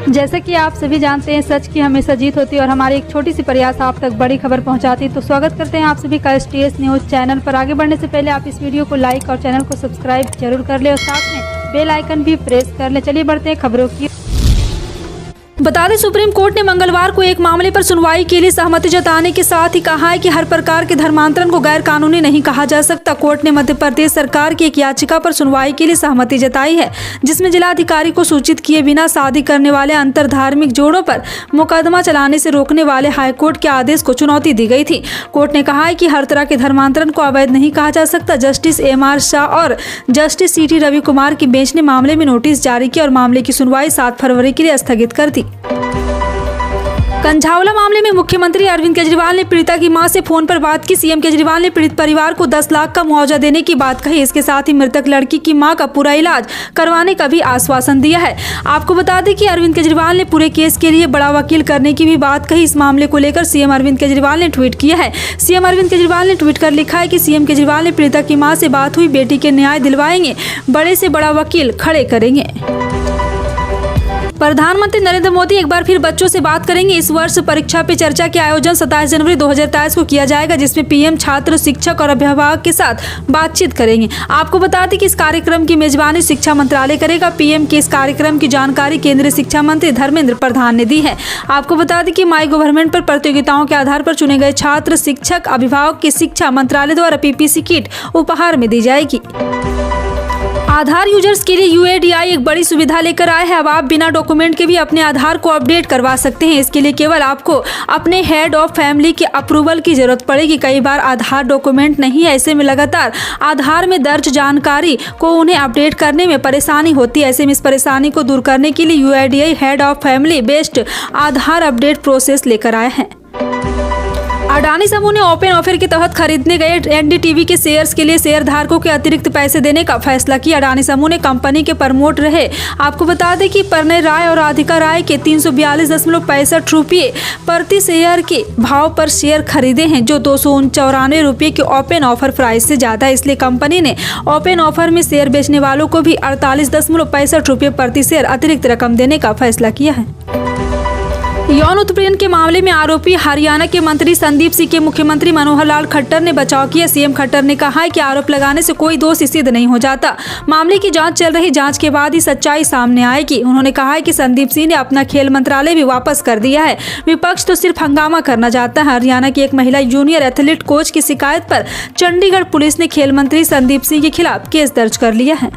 जैसा कि आप सभी जानते हैं, सच की हमेशा जीत होती है और हमारी एक छोटी सी प्रयास आप तक बड़ी खबर पहुंचाती है। तो स्वागत करते हैं आप सभी का STS न्यूज़ चैनल पर। आगे बढ़ने से पहले आप इस वीडियो को लाइक और चैनल को सब्सक्राइब जरूर कर ले और साथ में बेल आइकन भी प्रेस कर ले। चलिए बढ़ते हैं खबरों की। बता दें, सुप्रीम कोर्ट ने मंगलवार को एक मामले पर सुनवाई के लिए सहमति जताने के साथ ही कहा है कि हर प्रकार के धर्मांतरण को गैर कानूनी नहीं कहा जा सकता। कोर्ट ने मध्य प्रदेश सरकार की एक याचिका पर सुनवाई के लिए सहमति जताई है, जिसमें जिलाधिकारी को सूचित किए बिना शादी करने वाले अंतर धार्मिक जोड़ों पर मुकदमा चलाने से रोकने वाले हाईकोर्ट के आदेश को चुनौती दी गई थी। कोर्ट ने कहा है कि हर तरह के धर्मांतरण को अवैध नहीं कहा जा सकता। जस्टिस MR शाह और जस्टिस CT रवि कुमार की बेंच ने मामले में नोटिस जारी किया और मामले की सुनवाई 7 फरवरी के लिए स्थगित कर दी। कंझावला मामले में मुख्यमंत्री अरविंद केजरीवाल ने पीड़िता की मां से फोन पर बात की। CM केजरीवाल ने पीड़ित परिवार को 10 लाख का मुआवजा देने की बात कही। इसके साथ ही मृतक लड़की की मां का पूरा इलाज करवाने का भी आश्वासन दिया है। आपको बता दें कि अरविंद केजरीवाल ने पूरे केस के लिए बड़ा वकील करने की भी बात कही। इस मामले को लेकर CM अरविंद केजरीवाल ने ट्वीट किया है। CM अरविंद केजरीवाल ने ट्वीट कर लिखा है कि CM केजरीवाल ने पीड़िता की मां से बात हुई, बेटी के न्याय दिलवाएंगे, बड़े से बड़ा वकील खड़े करेंगे। प्रधानमंत्री नरेंद्र मोदी एक बार फिर बच्चों से बात करेंगे। इस वर्ष परीक्षा पे चर्चा के आयोजन 27 जनवरी 2023 को किया जाएगा, जिसमें PM छात्र, शिक्षक और अभिभावक के साथ बातचीत करेंगे। आपको बता दें कि इस कार्यक्रम की मेजबानी शिक्षा मंत्रालय करेगा। PM के इस कार्यक्रम की जानकारी केंद्रीय शिक्षा मंत्री धर्मेंद्र प्रधान ने दी है। आपको बता दें कि माई गवर्नमेंट पर प्रतियोगिताओं के आधार पर चुने गए छात्र, शिक्षक, अभिभावक की शिक्षा मंत्रालय द्वारा PPC किट उपहार में दी जाएगी। आधार यूजर्स के लिए UIDAI एक बड़ी सुविधा लेकर आया है। अब आप बिना डॉक्यूमेंट के भी अपने आधार को अपडेट करवा सकते हैं। इसके लिए केवल आपको अपने हेड ऑफ फैमिली के अप्रूवल की जरूरत पड़ेगी। कई बार आधार डॉक्यूमेंट नहीं है, ऐसे में लगातार आधार में दर्ज जानकारी को उन्हें अपडेट करने में परेशानी होती है। ऐसे में इस परेशानी को दूर करने के लिए UIDAI head of family based Aadhaar update process लेकर आए हैं। अडानी समूह ने ओपन ऑफर के तहत खरीदने गए NDTV के शेयर्स के लिए शेयर धारकों के अतिरिक्त पैसे देने का फैसला किया। अडानी समूह ने कंपनी के प्रमोट रहे, आपको बता दें कि प्रणय राय और राधिका राय के 342.65 रुपये प्रति शेयर के भाव पर शेयर खरीदे हैं, जो 294 रुपये के ओपन ऑफर प्राइस से ज्यादा है। इसलिए कंपनी ने ओपन ऑफर में शेयर बेचने वालों को भी 48.65 रुपये प्रति शेयर अतिरिक्त रकम देने का फैसला किया है। यौन उत्पीड़न के मामले में आरोपी हरियाणा के मंत्री संदीप सिंह के मुख्यमंत्री मनोहर लाल खट्टर ने बचाव किया। CM खट्टर ने कहा है कि आरोप लगाने से कोई दोषी सिद्ध नहीं हो जाता। मामले की जांच चल रही, जांच के बाद ही सच्चाई सामने आएगी। उन्होंने कहा है कि संदीप सिंह ने अपना खेल मंत्रालय भी वापस कर दिया है। विपक्ष तो सिर्फ हंगामा करना चाहता है। हरियाणा की एक महिला जूनियर एथलीट कोच की शिकायत पर चंडीगढ़ पुलिस ने खेल मंत्री संदीप सिंह के खिलाफ केस दर्ज कर लिया है।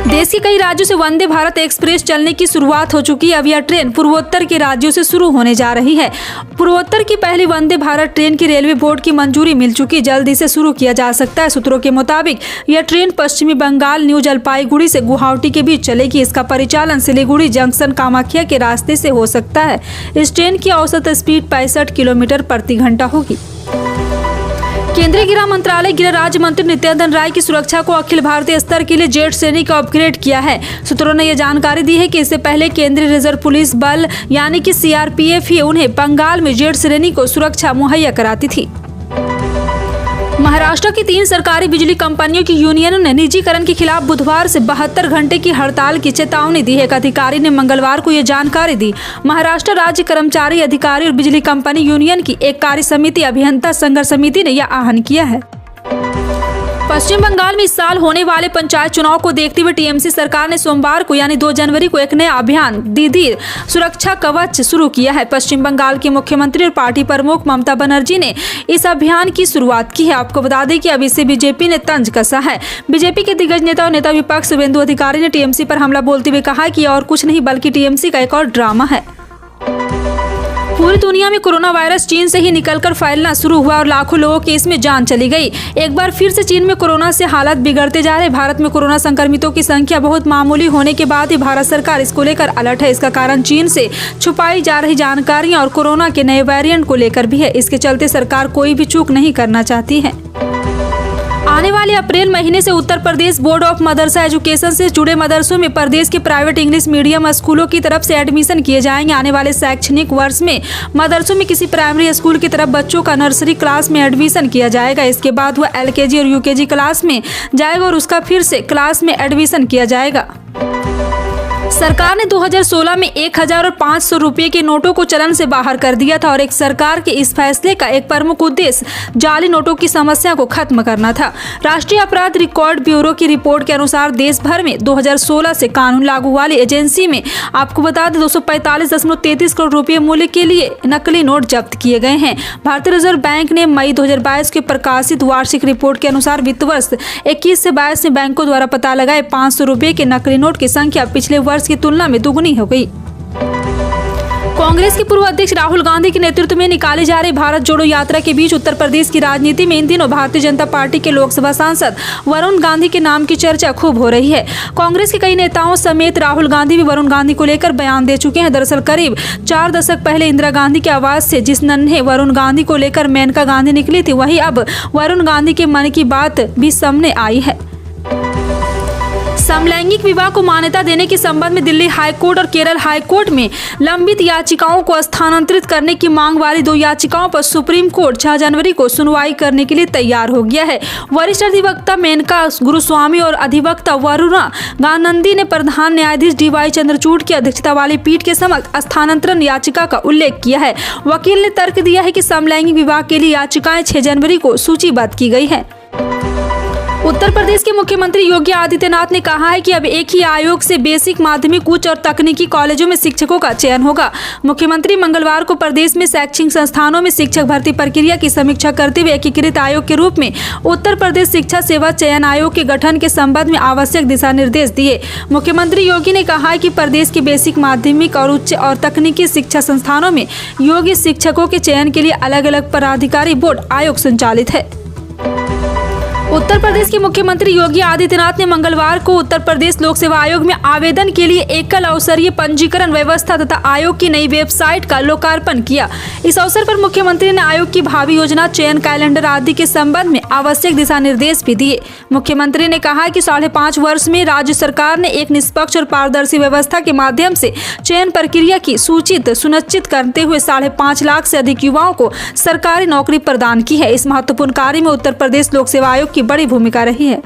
देश के कई राज्यों से वंदे भारत एक्सप्रेस चलने की शुरुआत हो चुकी है। अब यह ट्रेन पूर्वोत्तर के राज्यों से शुरू होने जा रही है। पूर्वोत्तर की पहली वंदे भारत ट्रेन की रेलवे बोर्ड की मंजूरी मिल चुकी, जल्द इसे शुरू किया जा सकता है। सूत्रों के मुताबिक यह ट्रेन पश्चिमी बंगाल न्यू जलपाईगुड़ी से गुवाहाटी के बीच चलेगी। इसका परिचालन सिलीगुड़ी जंक्शन कामाख्या के रास्ते से हो सकता है। इस ट्रेन की औसत स्पीड 65 किलोमीटर प्रति घंटा होगी। केंद्रीय गृह मंत्रालय गृह राज्य मंत्री नित्यानंद राय की सुरक्षा को अखिल भारतीय स्तर के लिए जेट श्रेणी का अपग्रेड किया है। सूत्रों ने यह जानकारी दी है कि इससे पहले केंद्रीय रिजर्व पुलिस बल यानी कि CRPF ही उन्हें बंगाल में जेट श्रेणी को सुरक्षा मुहैया कराती थी। महाराष्ट्र की 3 सरकारी बिजली कंपनियों की यूनियनों ने निजीकरण के खिलाफ बुधवार से 72 घंटे की हड़ताल की चेतावनी दी है। एक अधिकारी ने मंगलवार को यह जानकारी दी। महाराष्ट्र राज्य कर्मचारी अधिकारी और बिजली कंपनी यूनियन की एक कार्य समिति अभियंता संघर्ष समिति ने यह आह्वान किया है। पश्चिम बंगाल में इस साल होने वाले पंचायत चुनाव को देखते हुए TMC सरकार ने सोमवार को यानी 2 जनवरी को एक नया अभियान दीदी सुरक्षा कवच शुरू किया है। पश्चिम बंगाल के मुख्यमंत्री और पार्टी प्रमुख ममता बनर्जी ने इस अभियान की शुरुआत की है। आपको बता दें कि अब इससे बीजेपी ने तंज कसा है। बीजेपी के दिग्गज नेता और नेता विपक्ष शुभेंदु अधिकारी ने TMC पर हमला बोलते हुए कहा कि और कुछ नहीं बल्कि TMC का एक और ड्रामा है। पूरी दुनिया में कोरोना वायरस चीन से ही निकलकर फैलना शुरू हुआ और लाखों लोगों की इसमें जान चली गई। एक बार फिर से चीन में कोरोना से हालात बिगड़ते जा रहे। भारत में कोरोना संक्रमितों की संख्या बहुत मामूली होने के बाद ही भारत सरकार इसको लेकर अलर्ट है। इसका कारण चीन से छुपाई जा रही जानकारियां और कोरोना के नए वेरिएंट को लेकर भी है। इसके चलते सरकार कोई भी चूक नहीं करना चाहती है। आने वाले अप्रैल महीने से Uttar Pradesh board of Madrasa education से जुड़े मदरसों में प्रदेश के प्राइवेट इंग्लिश मीडियम स्कूलों की तरफ से एडमिशन किए जाएंगे। आने वाले शैक्षणिक वर्ष में मदरसों में किसी प्राइमरी स्कूल की तरफ बच्चों का नर्सरी क्लास में एडमिशन किया जाएगा। इसके बाद वह LKG और UKG क्लास में जाएगा और उसका फिर से क्लास में एडमिशन किया जाएगा। सरकार ने 2016 में 1000 और 500 रुपये के नोटों को चलन से बाहर कर दिया था और एक सरकार के इस फैसले का एक प्रमुख उद्देश्य जाली नोटों की समस्या को खत्म करना था। राष्ट्रीय अपराध रिकॉर्ड ब्यूरो की रिपोर्ट के अनुसार देश भर में 2016 से कानून लागू वाली एजेंसी में आपको बता दें 245.33 करोड़ रुपये मूल्य के लिए नकली नोट जब्त किए गए हैं। भारतीय रिजर्व बैंक ने मई 2022 के प्रकाशित वार्षिक रिपोर्ट के अनुसार वित्त वर्ष 21 से 22 में बैंकों द्वारा पता लगाए 500 रुपये के नकली नोट की संख्या पिछले वर्ष की तुलना में दुगुनी हो गई। कांग्रेस के पूर्व अध्यक्ष राहुल गांधी के नेतृत्व में निकाली जा रही भारत जोड़ो यात्रा के बीच उत्तर प्रदेश की राजनीति में इन दिनों भारतीय जनता पार्टी के लोकसभा सांसद वरुण गांधी के नाम की चर्चा खूब हो रही है। कांग्रेस के कई नेताओं समेत राहुल गांधी भी वरुण गांधी को लेकर बयान दे चुके हैं। दरअसल करीब 4 दशक पहले इंदिरा गांधी की आवाज से जिस नन्हे वरुण गांधी को लेकर मेनका गांधी निकली थी, वही अब वरुण गांधी के मन की बात भी सामने आई है। समलैंगिक विवाह को मान्यता देने के संबंध में दिल्ली हाईकोर्ट और केरल हाईकोर्ट में लंबित याचिकाओं को स्थानांतरित करने की मांग वाली 2 याचिकाओं पर सुप्रीम कोर्ट 6 जनवरी को सुनवाई करने के लिए तैयार हो गया है। वरिष्ठ अधिवक्ता मेनका गुरुस्वामी और अधिवक्ता वरुणा गानंदी ने प्रधान न्यायाधीश DY चंद्रचूड़ की अध्यक्षता वाली पीठ के समक्ष स्थानांतरण याचिका का उल्लेख किया है। वकील ने तर्क दिया है कि समलैंगिक विवाह के लिए याचिकाएं 6 जनवरी को सूचीबद्ध की गई है। उत्तर प्रदेश के मुख्यमंत्री योगी आदित्यनाथ ने कहा है कि अब एक ही आयोग से बेसिक, माध्यमिक, उच्च और तकनीकी कॉलेजों में शिक्षकों का चयन होगा। मुख्यमंत्री मंगलवार को प्रदेश में शैक्षणिक संस्थानों में शिक्षक भर्ती प्रक्रिया की समीक्षा करते हुए एकीकृत आयोग के रूप में उत्तर प्रदेश शिक्षा सेवा चयन आयोग के गठन के संबंध में आवश्यक दिशा निर्देश दिए। मुख्यमंत्री योगी ने कहा है कि प्रदेश के बेसिक, माध्यमिक और उच्च और तकनीकी शिक्षा संस्थानों में योग्य शिक्षकों के चयन के लिए अलग अलग पदाधिकारी बोर्ड आयोग संचालित है। उत्तर प्रदेश के मुख्यमंत्री योगी आदित्यनाथ ने मंगलवार को उत्तर प्रदेश लोक सेवा आयोग में आवेदन के लिए एकल अवसरीय पंजीकरण व्यवस्था तथा आयोग की नई वेबसाइट का लोकार्पण किया। इस अवसर पर मुख्यमंत्री ने आयोग की भावी योजना, चयन कैलेंडर आदि के संबंध में आवश्यक दिशा निर्देश भी दिए। मुख्यमंत्री ने कहा कि 5.5 वर्ष में राज्य सरकार ने एक निष्पक्ष और पारदर्शी व्यवस्था के माध्यम से चयन प्रक्रिया की सुनिश्चित करते हुए 5.5 लाख से अधिक युवाओं को सरकारी नौकरी प्रदान की है। इस महत्वपूर्ण कार्य में उत्तर प्रदेश लोक सेवा आयोग की बड़ी भूमिका रही है।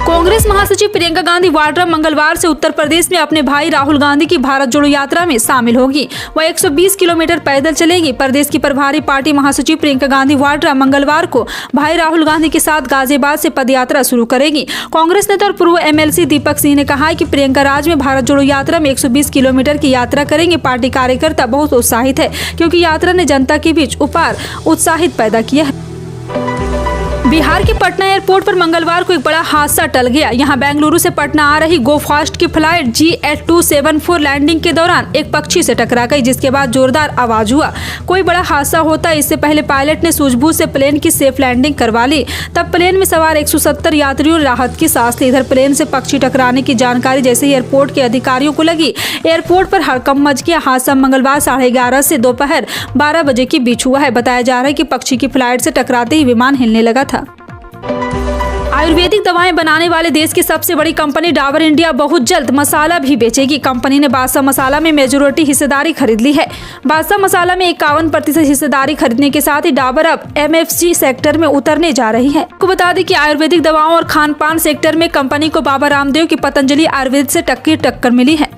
कांग्रेस महासचिव प्रियंका गांधी वाड्रा मंगलवार से उत्तर प्रदेश में अपने भाई राहुल गांधी की भारत जोड़ो यात्रा में शामिल होगी। वह 120 किलोमीटर पैदल चलेगी। प्रदेश की प्रभारी पार्टी महासचिव प्रियंका गांधी वाड्रा मंगलवार को भाई राहुल गांधी के साथ गाजियाबाद से पदयात्रा शुरू करेगी। कांग्रेस नेता और पूर्व MLC दीपक सिंह ने कहा है कि प्रियंका राज्य में भारत जोड़ो यात्रा में 120 किलोमीटर की यात्रा करेंगे। पार्टी कार्यकर्ता बहुत उत्साहित है क्योंकि यात्रा ने जनता के बीच उत्साहित पैदा किया है। बिहार के पटना एयरपोर्ट पर मंगलवार को एक बड़ा हादसा टल गया। यहां बेंगलुरु से पटना आ रही गो फास्ट की फ्लाइट GH274 लैंडिंग के दौरान एक पक्षी से टकरा गई, जिसके बाद जोरदार आवाज हुआ। कोई बड़ा हादसा होता इससे पहले पायलट ने सूझबूझ से प्लेन की सेफ लैंडिंग करवा ली। तब प्लेन में सवार 170 यात्रियों ने राहत की सांस ली। इधर प्लेन से पक्षी टकराने की जानकारी जैसे ही एयरपोर्ट के अधिकारियों को लगी, एयरपोर्ट पर हड़कंप मच गया। हादसा मंगलवार 11:30 से दोपहर 12 बजे के बीच हुआ है। बताया जा रहा है कि पक्षी की फ्लाइट से टकराते ही विमान हिलने लगा था। आयुर्वेदिक दवाएं बनाने वाले देश की सबसे बड़ी कंपनी डाबर इंडिया बहुत जल्द मसाला भी बेचेगी। कंपनी ने बादशाह मसाला में मेजोरिटी हिस्सेदारी खरीद ली है। बादशाह मसाला में 51% हिस्सेदारी खरीदने के साथ ही डाबर अब MFG सेक्टर में उतरने जा रही है। आपको बता दें कि आयुर्वेदिक दवाओं और खान पान सेक्टर में कंपनी को बाबा रामदेव की पतंजलि आयुर्वेद से टक्कर मिली है।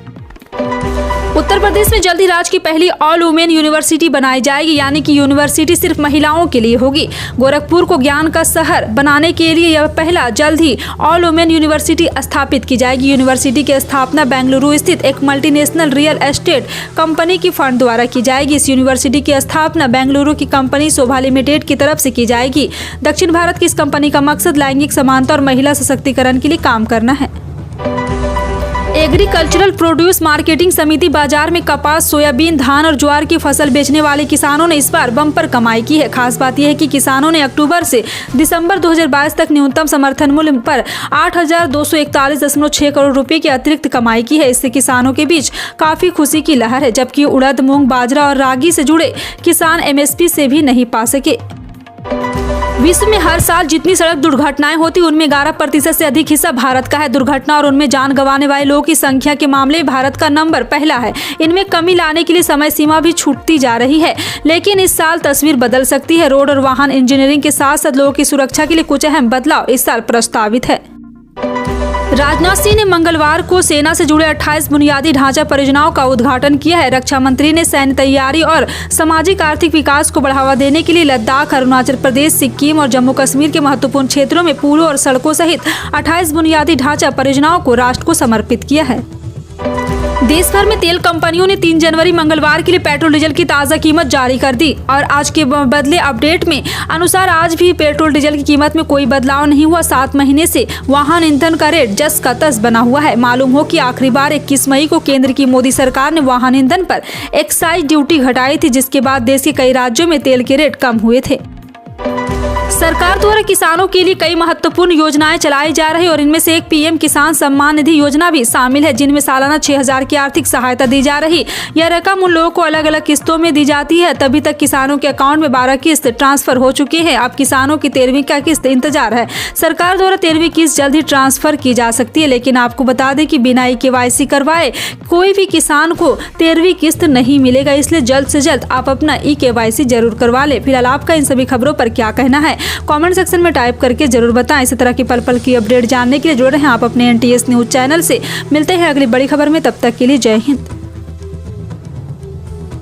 उत्तर प्रदेश में जल्द ही राज्य की पहली ऑल वुमेन यूनिवर्सिटी बनाई जाएगी, यानी कि यूनिवर्सिटी सिर्फ महिलाओं के लिए होगी। गोरखपुर को ज्ञान का शहर बनाने के लिए यह पहला जल्द ही ऑल वुमेन यूनिवर्सिटी स्थापित की जाएगी। यूनिवर्सिटी की स्थापना बेंगलुरु स्थित एक मल्टीनेशनल रियल एस्टेट कंपनी की फंड द्वारा की जाएगी। इस यूनिवर्सिटी की स्थापना बेंगलुरु की कंपनी शोभा लिमिटेड की तरफ से की जाएगी। दक्षिण भारत की इस कंपनी का मकसद लैंगिक समानता और महिला सशक्तिकरण के लिए काम करना है। एग्रीकल्चरल प्रोड्यूस मार्केटिंग समिति बाजार में कपास, सोयाबीन, धान और ज्वार की फसल बेचने वाले किसानों ने इस बार बम्पर कमाई की है। खास बात यह है कि किसानों ने अक्टूबर से दिसंबर 2022 तक न्यूनतम समर्थन मूल्य पर 8,241.6 करोड़ रुपए की अतिरिक्त कमाई की है। इससे किसानों के बीच काफी खुशी की लहर है, जबकि उड़द, मूंग, बाजरा और रागी से जुड़े किसान MSP से भी नहीं पा सके। विश्व में हर साल जितनी सड़क दुर्घटनाएं होती उनमें 11% से अधिक हिस्सा भारत का है। दुर्घटना और उनमें जान गंवाने वाले लोगों की संख्या के मामले में भारत का नंबर पहला है। इनमें कमी लाने के लिए समय सीमा भी छूटती जा रही है, लेकिन इस साल तस्वीर बदल सकती है। रोड और वाहन इंजीनियरिंग के साथ साथ लोगों की सुरक्षा के लिए कुछ अहम बदलाव इस साल प्रस्तावित है। राजनाथ सिंह ने मंगलवार को सेना से जुड़े 28 बुनियादी ढांचा परियोजनाओं का उद्घाटन किया है। रक्षा मंत्री ने सैन्य तैयारी और सामाजिक आर्थिक विकास को बढ़ावा देने के लिए लद्दाख, अरुणाचल प्रदेश, सिक्किम और जम्मू कश्मीर के महत्वपूर्ण क्षेत्रों में पुलों और सड़कों सहित 28 बुनियादी ढांचा परियोजनाओं को राष्ट्र को समर्पित किया है। देश भर में तेल कंपनियों ने 3 जनवरी मंगलवार के लिए पेट्रोल डीजल की ताज़ा कीमत जारी कर दी और आज के बदले अपडेट में अनुसार आज भी पेट्रोल डीजल की कीमत में कोई बदलाव नहीं हुआ। 7 महीने से वाहन ईंधन का रेट जस का तस बना हुआ है। मालूम हो कि आखिरी बार 21 मई को केंद्र की मोदी सरकार ने वाहन ईंधन पर एक्साइज ड्यूटी घटाई थी, जिसके बाद देश के कई राज्यों में तेल के रेट कम हुए थे। सरकार द्वारा किसानों के लिए कई महत्वपूर्ण योजनाएं चलाई जा रही और इनमें से एक पीएम किसान सम्मान निधि योजना भी शामिल है, जिनमें सालाना 6,000 की आर्थिक सहायता दी जा रही। यह रकम उन लोगों को अलग अलग किस्तों में दी जाती है। तभी तक किसानों के अकाउंट में 12 किस्त ट्रांसफर हो चुकी है। अब किसानों की 13वीं का किस्त इंतजार है। सरकार द्वारा 13वीं किस्त जल्द ही ट्रांसफर की जा सकती है, लेकिन आपको बता दें कि बिना KYC करवाए कोई भी किसान को 13वीं किस्त नहीं मिलेगा, इसलिए जल्द से जल्द आप अपना KYC जरूर करवा ले। फिलहाल आपका इन सभी खबरों पर क्या कहना है, कमेंट सेक्शन में टाइप करके जरूर बताएं। इसी तरह की पल पल की अपडेट जानने के लिए जुड़े रहें आप अपने NTS न्यूज चैनल से। मिलते हैं अगली बड़ी खबर में, तब तक के लिए जय हिंद।